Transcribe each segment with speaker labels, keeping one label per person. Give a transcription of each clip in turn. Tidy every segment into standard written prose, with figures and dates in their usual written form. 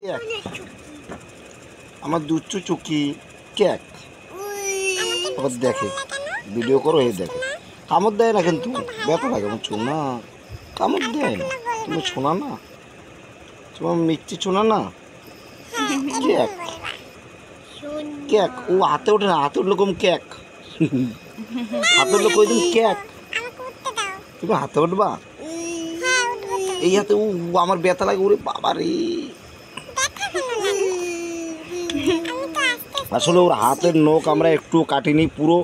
Speaker 1: এক আমার দুচ্চু চুকি ক্যাক ওর দেখে ভিডিও করো এই দেখে কামড় দেয় না কিন্তু ব্যথা লাগে আমার শোনা কামড় দেয় না তুমি শোনা না তোমার মিষ্টি শোনা না ক্যাক ক্যাক ও হাতে ওঠে না হাতে উঠলে কম ক্যাক হাতে উঠলে কই দিন ক্যাক তুমি হাতে উঠবা এই হাতে ও আমার ব্যথা লাগে ওরে বাবা রে আসলে ওর হাতের নখ আমরা একটু কাটিনি পুরো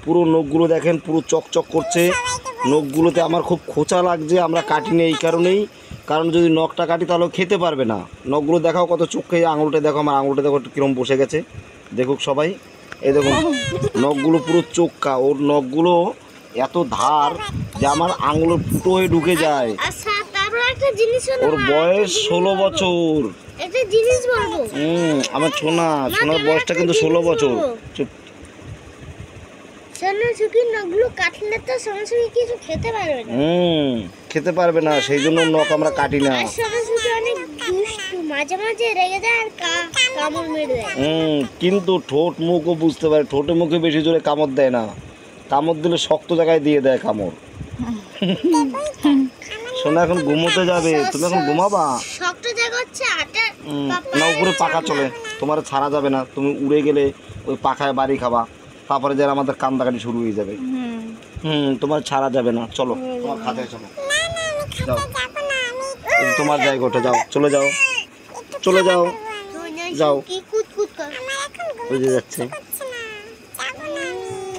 Speaker 1: পুরো নখগুলো দেখেন পুরো চকচক করছে নখগুলোতে আমার খুব খোঁচা লাগছে আমরা কাটিনি এই কারণেই কারণ যদি নখটা কাটি তাহলে খেতে পারবে না নখগুলো দেখাও কত চোখে আঙুলটা দেখো আমার আঙুলটা দেখো কীরকম বসে গেছে দেখুক সবাই এই দেখুন নখগুলো পুরো চোখা ওর নখগুলো এত ধার যে আমার আঙুলের ফুটো হয়ে ঢুকে যায় ওর বয়স 16 বছর আমার সোনার বয়সটা কিন্তু 16 বছর খেতে পারবে না সেই জন্য নখ আমরা কাটি না কিন্তু ঠোঁট মুখও বুঝতে পারে ঠোঁটে মুখে বেশি জোরে কামড় দেয় না কামড় দিলে শক্ত জায়গায় দিয়ে দেয় কামড় সোনা এখন ঘুমোতে যাবে তুমি এখন ঘুমাবা না উপরে পাখা চলে তোমার ছাড়া যাবে না তুমি উড়ে গেলে ওই পাখায় বাড়ি খাবা তারপরে যারা আমাদের কান্দাকাটি শুরু হয়ে যাবে তোমার ছাড়া যাবে না চলো তোমার খাতায় চলো যাও তোমার জায়গাটা যাও চলে যাও চলে যাও যাও ওই যে যাচ্ছে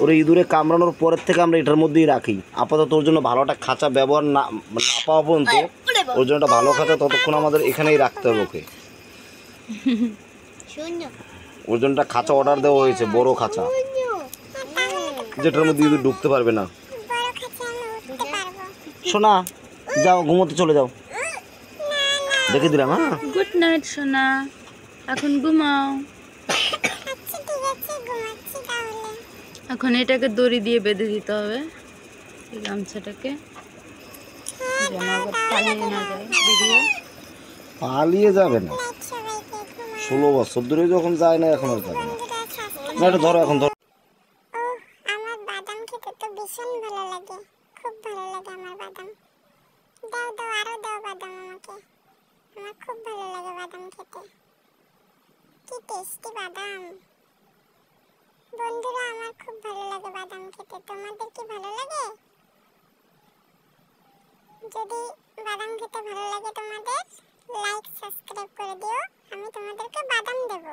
Speaker 1: ওরে ইঁদুরে কামড়ানোর পরের থেকে আমরা এটার মধ্যেই রাখি আপাতত ওর জন্য ভালো একটা খাঁচা ব্যবহার না পাওয়া পর্যন্ত ওর জন্য একটা ভালো খাঁচা ততক্ষণ আমাদের এখানেই রাখতে হবে ওকে ওর জন্য একটা খাঁচা অর্ডার দেওয়া হয়েছে বড় খাঁচা যেটার মধ্যে ইঁদুর ঢুকতে পারবে না সোনা যাও ঘুমোতে চলে যাও দেখে দিলাম হ্যাঁ
Speaker 2: গুড নাইট সোনা এখন ঘুমাও এখন এটাকে দড়ি দিয়ে বেঁধে দিতে হবে এই গামছাটাকে যেন আবার পালিয়ে না যায় বেরিয়ে
Speaker 1: পালিয়ে যাবে না 16 বছর ধরে যখন যায় না এখন আর যাবে না না এটা ধরো এখন ধরো
Speaker 3: আমার বাদাম খেতে তো ভীষণ ভালো লাগে খুব ভালো লাগে আমার বাদাম দাও দাও আরো দাও বাদাম আমাকে আমার খুব ভালো লাগে বাদাম খেতে কি টেস্টি বাদাম বন্ধুরা আমার খুব ভালো লাগে বাদাম খেতে তোমাদের কি ভালো লাগে যদি বাদাম খেতে ভালো লাগে তোমাদের লাইক সাবস্ক্রাইব করে দিও আমি তোমাদেরকে বাদাম দেব।